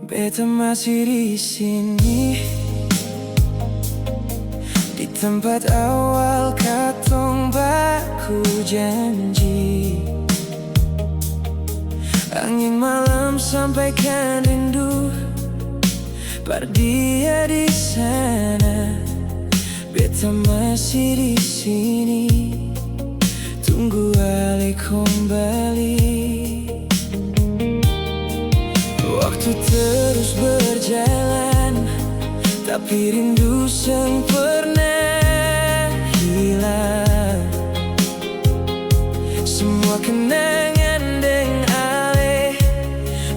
Beta masih di sini, di tempat awal katong baku janji. Angin malam sampaikan rindu, dia di sana. Beta masih di sini, tunggu ale kembali. Waktu terus berjalan, tapi rindu sang pernah hilang. Semua kenangan deng ale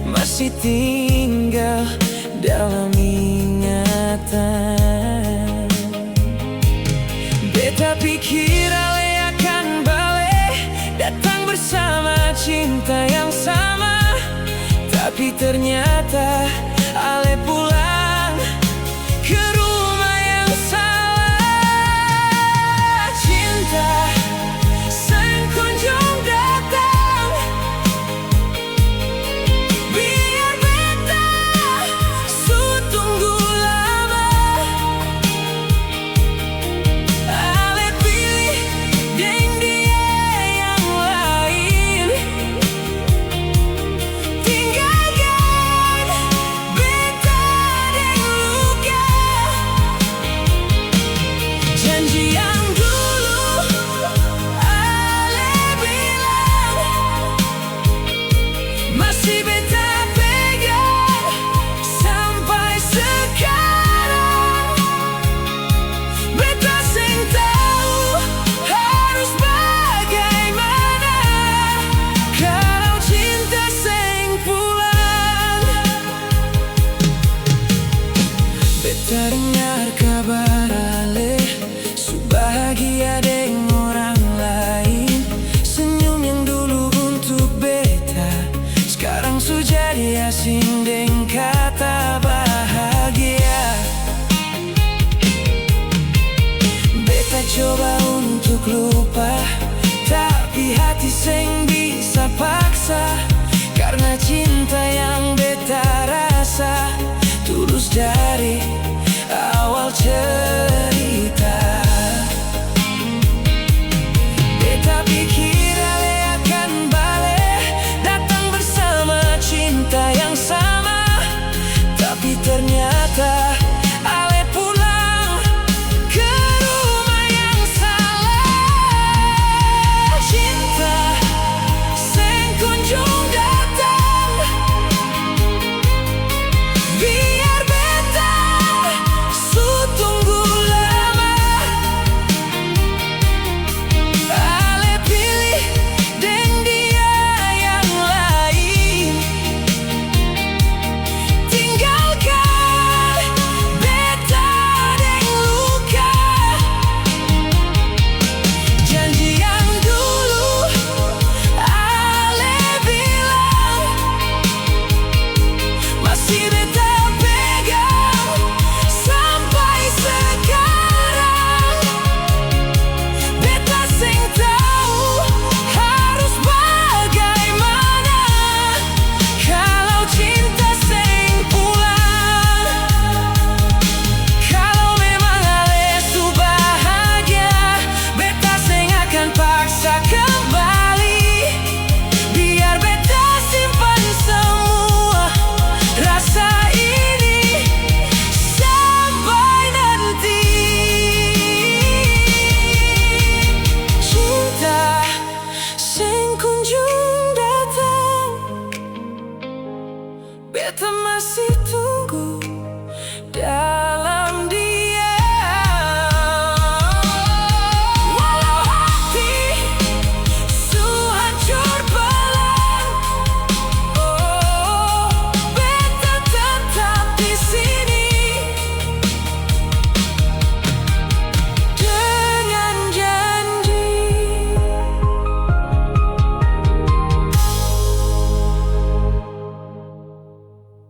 masih tinggal dalam ingatan. Beta pikir ale akan balik, datang bersama cinta yang sama. Tapi ternyata ale pulang ke rumah yang salah. Cinta sering kunjung datang, biar beta su tunggu lama. Ale pilih deng dia yang lain, masih beta pegang sampai sekarang. Beta seng tahu harus bagaimana kalau cinta seng pulang. Beta dengar kabar ale su bahagia deng orang lain. Senyum yang dulu untuk beta sekarang su jadi asing deng kata bahagia. Beta coba untuk lupa, tapi hati seng bisa paksa. Karena cinta yang beta rasa tulus dari awal cerita. Beta pikir ale akan balik, datang bersama cinta yang sama. Tapi ternyata ale pulang ke rumah yang salah. Cinta seng kunjung datang, biar beta su tunggu lama. Ale pilih deng dia yang lain, tinggalkan beta deng luka. Janji yang dulu ale bilang masih beta pegang sampai sekarang. Beta seng tahu harus bagaimana kalau cinta seng pulang. Kalau memang ale su bahagia, beta seng akan paksa kembali. Biar beta simpan semua rasa ini sampai nanti. Cinta seng kunjung datang, beta masih tunggu.